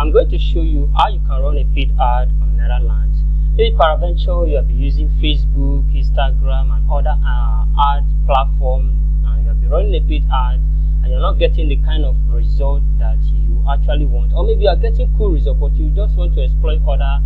I'm going to show you how you can run a paid ad on Nairaland. If peradventure you have been using Facebook, Instagram, and other ad platforms, and you have been running a paid ad and you're not getting the kind of result that you actually want, or maybe you are getting cool results but you just want to exploit other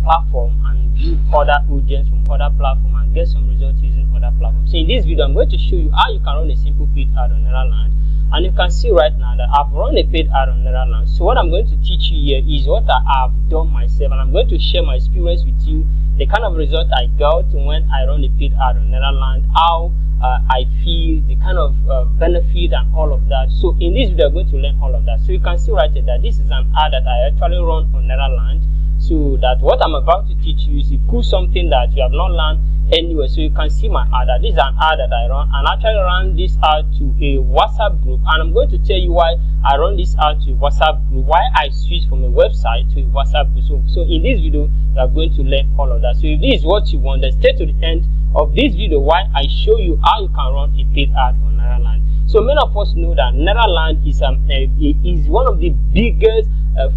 platform and view other audience from other platform and get some results using other platforms. So in this video, I'm going to show you how you can run a simple paid ad on Nairaland. And you can see right now that I've run a paid ad on Nairaland. So what I'm going to teach you here is what I have done myself, and I'm going to share my experience with you, the kind of result I got when I run a paid ad on Nairaland, how I feel, the kind of benefit and all of that. So in this video, I'm going to learn all of that. So you can see right here that this is an ad that I actually run on Nairaland. So that what I'm about to teach you is cool something that you have not learned anywhere. So you can see my ad. This is an ad that I run, and I actually ran this ad to a WhatsApp group, and I'm going to tell you why I run this ad to a WhatsApp group, why I switched from a website to a WhatsApp group. So in this video, you are going to learn all of that. So if this is what you want, then stay to the end of this video why I show you how you can run a paid ad on Nairaland. So many of us know that Nairaland is one of the biggest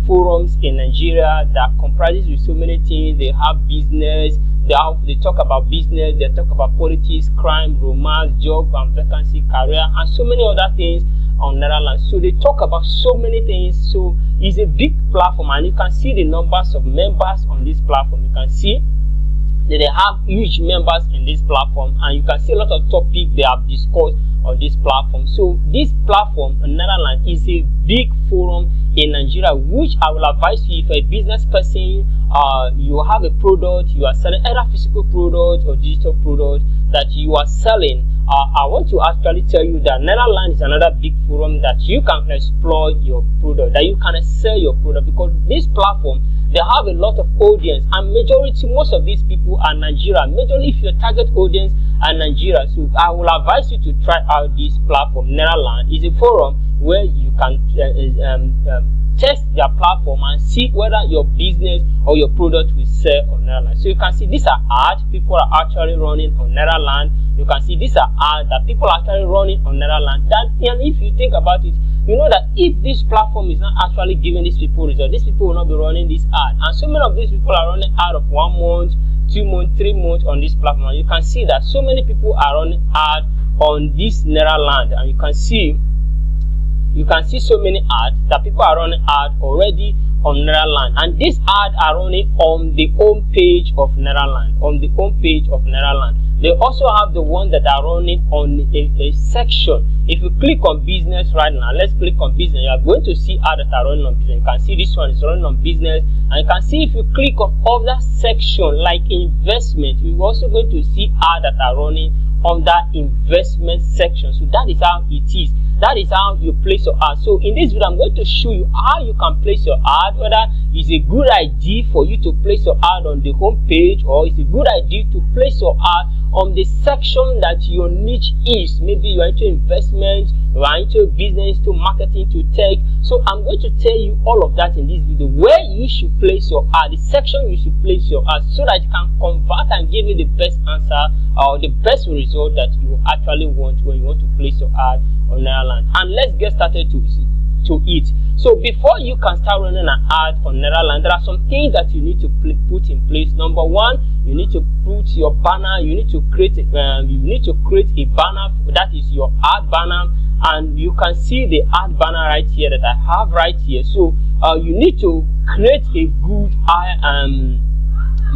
forums in Nigeria that comprises with so many things. They have business, they talk about business, they talk about politics, crime, romance, job and vacancy, career, and so many other things on Nairaland. So they talk about so many things. So it's a big platform, and you can see the numbers of members on this platform. You can see that they have huge members in this platform, and you can see a lot of topics they have discussed on this platform. So this platform on Nairaland is a big forum in Nigeria, which I will advise you if you're a business person, you have a product, you are selling either physical product or digital product that you are selling. I want to actually tell you that Nairaland is another big forum that you can explore your product, that you can sell your product, because this platform, they have a lot of audience, and most of these people are Nigeria. Majorly, if your target audience are Nigeria, so I will advise you to try out this platform. Nairaland is a forum where you can test their platform and see whether your business or your product will sell on Nairaland. So you can see these are ads people are actually running on Nairaland. You can see these are ads that people are actually running on Nairaland. And if you think about it, you know that if this platform is not actually giving these people results, these people will not be running this ad. And so many of these people are running ad of 1 month, 2 months, 3 months on this platform. And you can see that so many people are running ad on this Nairaland, and you can see so many ads that people are running ad already on Nairaland, and these ads are running on the home page of Nairaland. They also have the ones that are running on a section. If you click on business right now, let's click on business, you are going to see ads that are running on business. You can see this one is running on business, and you can see if you click on other section like investment, you're also going to see ads that are running on that investment section. So that is how it is. That is how you place your ad. So in this video, I'm going to show you how you can place your ad, whether it's a good idea for you to place your ad on the home page, or it's a good idea to place your ad on the section that your niche is. Maybe you are into investment, you are into business, to marketing, to tech. So I'm going to tell you all of that in this video, where you should place your ad, the section you should place your ad, so that you can convert and give you the best answer or the best result that you actually want when you want to place your ad on Nairaland. And let's get started to it. So before you can start running an ad on Nairaland, there are some things that you need to put in place. Number one, you need to put your banner. You need to create a banner that is your ad banner, and you can see the ad banner right here that I have right here. So you need to create a good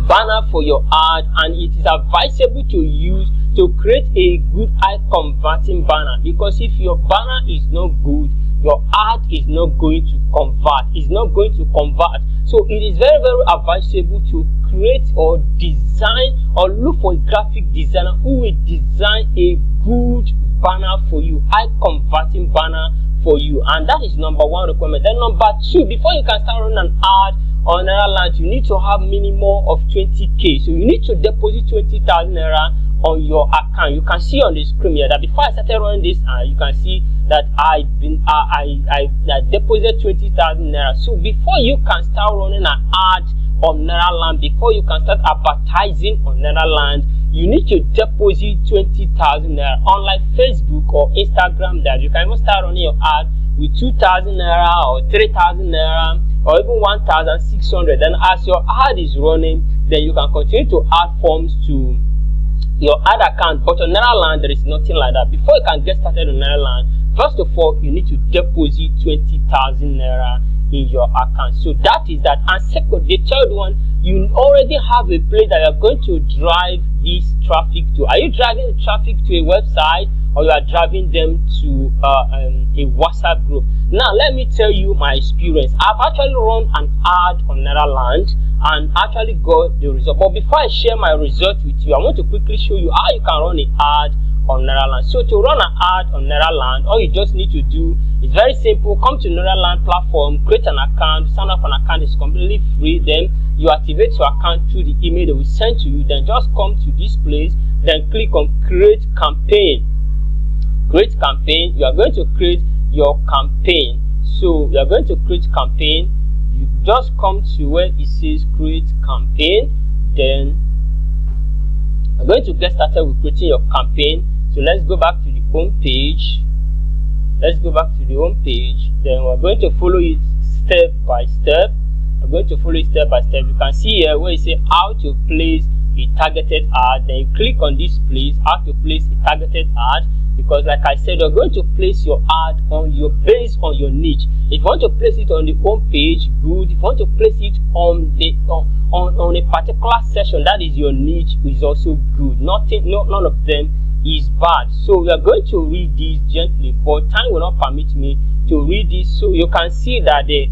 banner for your ad, and it is advisable to create a good high converting banner, because if your banner is not good, your ad is not going to convert. So it is very, very advisable to create or design or look for a graphic designer who will design a good banner for you, high converting banner for you. And that is number one requirement. Then number two, before you can start running an ad on Nairaland, you need to have minimum of 20k. So you need to deposit 20,000 naira on your account. You can see on the screen here that before I started running this, you can see that I deposited 20,000 naira. So before you can start running an ad on Nairaland, before you can start advertising on Nairaland, you need to deposit 20,000 naira. Unlike Facebook or Instagram, that you can even start running your ad with 2,000 naira or 3,000 naira or even 1,600. Then as your ad is running, then you can continue to add forms to your ad account. But on Nairaland, there is nothing like that. Before you can get started on Nairaland, first of all, you need to deposit 20,000 naira in your account. So that is that. And second, the third one, you already have a place that you're going to drive this traffic to. Are you driving the traffic to a website, or you are driving them to a WhatsApp group? Now let me tell you my experience. I've actually run an ad on Nairaland and actually got the result. But before I share my result with you, I want to quickly show you how you can run an ad on Nairaland. So to run an ad on Nairaland, all you just need to do is very simple. Come to Nairaland platform, create an account, sign up an account. Is completely free. Then you activate your account through the email they will send to you. Then just come to this place, then click on create campaign. Create campaign. You are going to create your campaign. So you are going to create campaign. You just come to where it says create campaign. Then I'm going to get started with creating your campaign. So let's go back to the home page. Let's go back to the home page. Then we're going to follow it step by step. I'm going to follow it step by step. You can see here where it says how to place a targeted ad. Then you click on this place, how to place a targeted ad. Because like I said, you're going to place your ad on your based on your niche. If you want to place it on the home page, good. If you want to place it on the on a particular section that is your niche, is also good. None of them is bad. So we are going to read this gently, but time will not permit me to read this. So you can see that the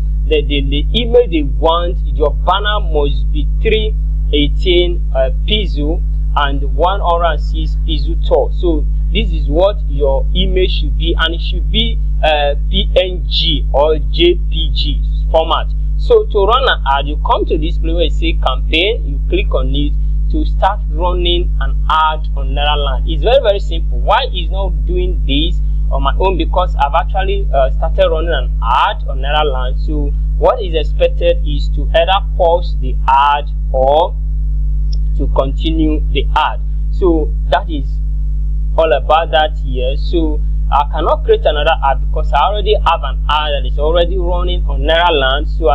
email they want, your banner must be 318 pixel and 106 pixel tall. So this is what your email should be, and it should be PNG or JPG format. So to run an ad, you come to this place where it says campaign, you click on it to start running an ad on Nairaland. It's very simple. Why is not doing this on my own? Because I've actually started running an ad on Nairaland. So what is expected is to either pause the ad or to continue the ad. So that is all about that here. So I cannot create another ad because I already have an ad that is already running on Nairaland. So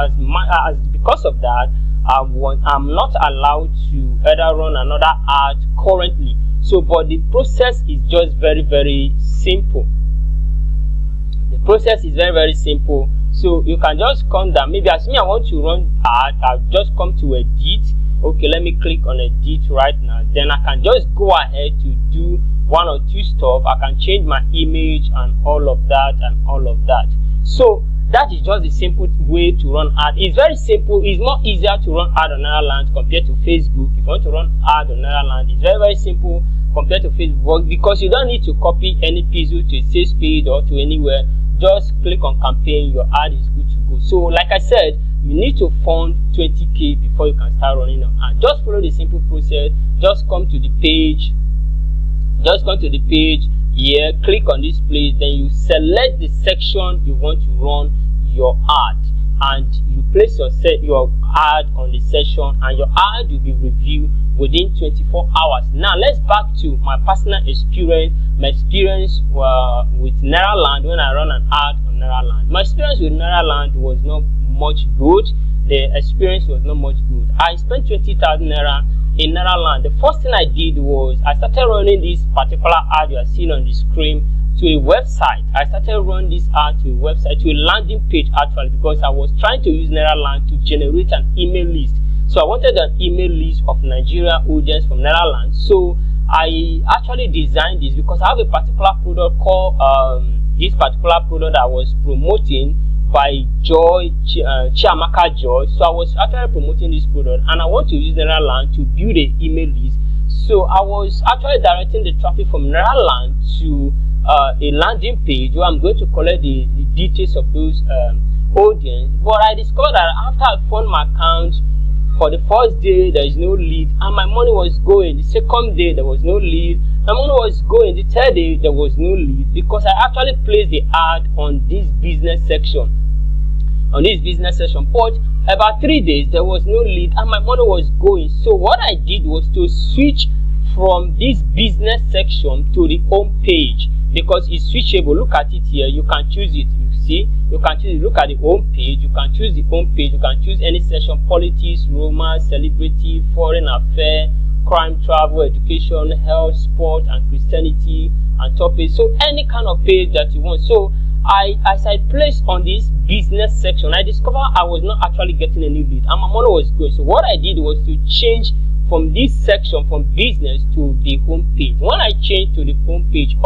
because of that, I'm not allowed to either run another ad currently. So but the process is just very simple. The process is very simple. So you can just come down. Maybe as me, I want to run ad, I'll just come to edit. Okay, let me click on edit right now. Then I can just go ahead to do one or two stuff. I can change my image and all of that. So that is just the simple way to run ad. It's very simple. It's more easier to run ad on Nairaland compared to Facebook. If you want to run ad on Nairaland, it's very simple compared to Facebook, because you don't need to copy any pixel to a sales page or to anywhere. Just click on campaign, your ad is good to go. So like I said, you need to fund 20k before you can start running an ad. Just follow the simple process. Just come to the page. Here, click on this place, then you select the section you want to run your ad, and you place your ad on the section, and your ad will be reviewed within 24 hours. Now let's back to my personal experience. My experience with Nairaland when I run an ad on Nairaland. My experience with Nairaland was not much good. The experience was not much good. I spent 20,000 naira in Nairaland. The first thing I did was I started running this particular ad you are seeing on the screen to a website. I started running this ad to a website, to a landing page actually, because I was trying to use Nairaland to generate an email list. So I wanted an email list of Nigeria audience from Nairaland. So I actually designed this because I have a particular product called this particular product I was promoting by Chiamaka Joy. So I was actually promoting this product, and I want to use Nairaland to build an email list. So I was actually directing the traffic from Nairaland to a landing page where I'm going to collect the details of those audience. But I discovered that after I found my account, for the first day there is no lead, and my money was going. The second day there was no lead, my money was going. The third day there was no lead, because I actually placed the ad on this business section. But about 3 days there was no lead and my money was going. So what I did was to switch from this business section to the home page. because it's switchable. Look at it here, you can choose it. You see, you can choose it. Look at the home page, you can choose the home page, you can choose any section: politics, romance, celebrity, foreign affair, crime, travel, education, health, sport, and Christianity, and topics. So any kind of page that you want. So as I placed on this business section, I discovered I was not actually getting any lead and my money was going. So what I did was to change from this section, from business, to the home page. When I changed to the home page,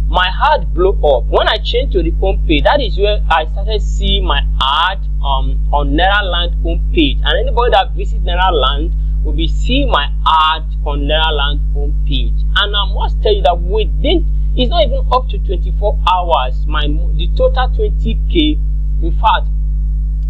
my ad blew up. When I changed to the home page, that is where I started seeing my ad on Nairaland home page. And anybody that visits Nairaland will be seeing my ad on Nairaland home page. And I must tell you that within, it's not even up to 24 hours, the total 20k, in fact,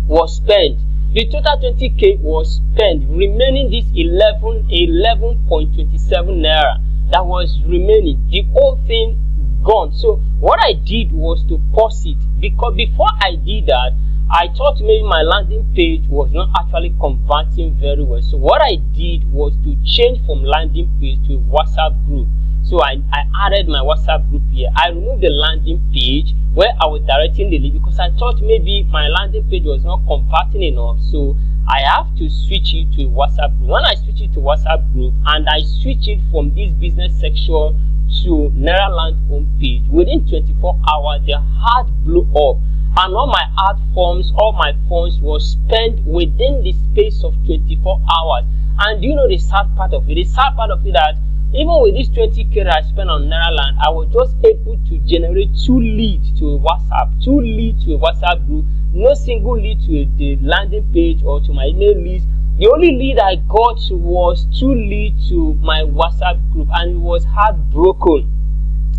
was spent. The total 20k was spent, remaining this 11.27 naira that was remaining. The whole thing gone. So what I did was to pause it, because before I did that, I thought maybe my landing page was not actually converting very well. So what I did was to change from landing page to a WhatsApp group. So I added my WhatsApp group here. I removed the landing page where I was directing the lead, because I thought maybe my landing page was not converting enough. So I have to switch it to a WhatsApp group. When I switch it to WhatsApp group and I switch it from this business section to Nairaland homepage, within 24 hours the ad blew up, and all my ad forms, all my funds was spent within the space of 24 hours. And you know the sad part of it? The sad part of it that even with this 20k that I spent on Nairaland, I was just able to generate 2 leads to a WhatsApp, 2 leads to a WhatsApp group, no single lead to the landing page or to my email list. The only lead I got was 2 leads to my WhatsApp group, and it was heartbroken.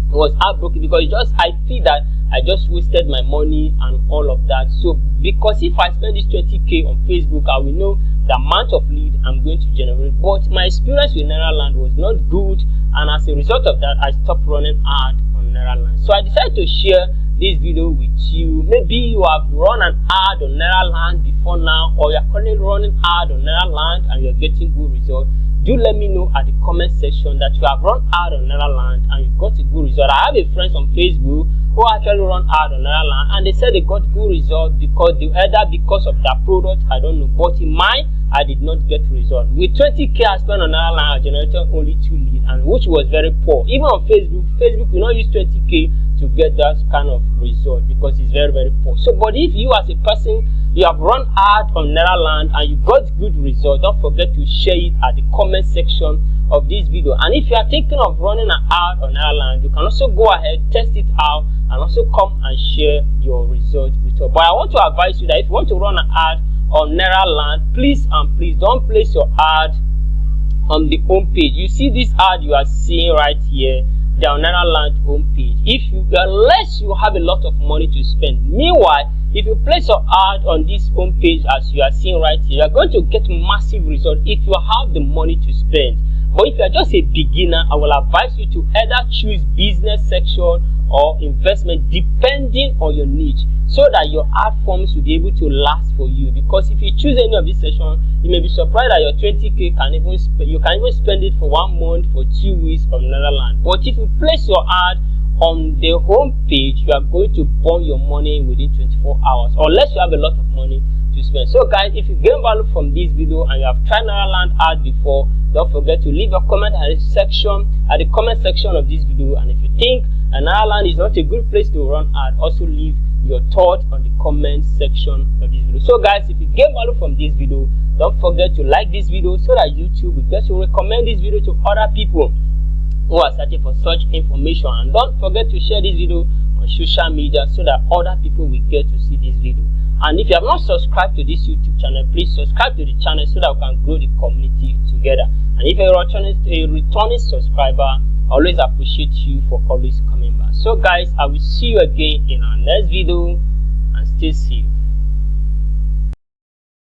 It was heartbroken because I feel that I just wasted my money and all of that. So because if I spend this 20k on Facebook, I will know the amount of lead I'm going to generate. But my experience with Nairaland was not good, and as a result of that, I stopped running ad on Nairaland. So I decided to share this video with you. Maybe you have run an ad on Nairaland before now, or you're currently running ad on Nairaland and you're getting good results. Do let me know at the comment section that you have run ad on Nairaland and you got a good result. I have a friend on Facebook who actually run ad on Nairaland, and they said they got good results because of their product, I don't know, but in mine I did not get result. With 20k I spent on Nairaland, I generated only 2 leads, and which was very poor. Even on Facebook will not use 20k to get that kind of result because it's very, very poor. So but if you as a person, you have run ad on Nairaland and you got good results, don't forget to share it at the comment section of this video. And if you are thinking of running an ad on Nairaland, you can also go ahead, test it out, and also come and share your results with us. But I want to advise you that if you want to run an ad on Nairaland, please don't place your ad on the home page. You see this ad you are seeing right here, the Nairaland homepage. Unless you have a lot of money to spend. Meanwhile, if you place your ad on this homepage as you are seeing right here, you are going to get massive results if you have the money to spend. But if you are just a beginner, I will advise you to either choose business section or investment depending on your niche, so that your ad forms will be able to last for you. Because if you choose any of this section, you may be surprised that your 20k you can even spend it for 1 month, for 2 weeks on Nairaland. But if you place your ad on the home page, you are going to burn your money within 24 hours, unless you have a lot of money to spend. So guys, if you gain value from this video and you have tried Nairaland ad before, don't forget to leave a comment at the comment section of this video. And if you think Nairaland is not a good place to run ad, also leave your thoughts on the comment section of this video. So guys, if you gain value from this video, don't forget to like this video so that YouTube will get to recommend this video to other people who are searching for such information. And don't forget to share this video on social media so that other people will get to see this video. And if you have not subscribed to this YouTube channel, please subscribe to the channel so that we can grow the community together. And if you're a returning subscriber, I always appreciate you for always coming back. So guys, I will see you again in our next video, and stay safe.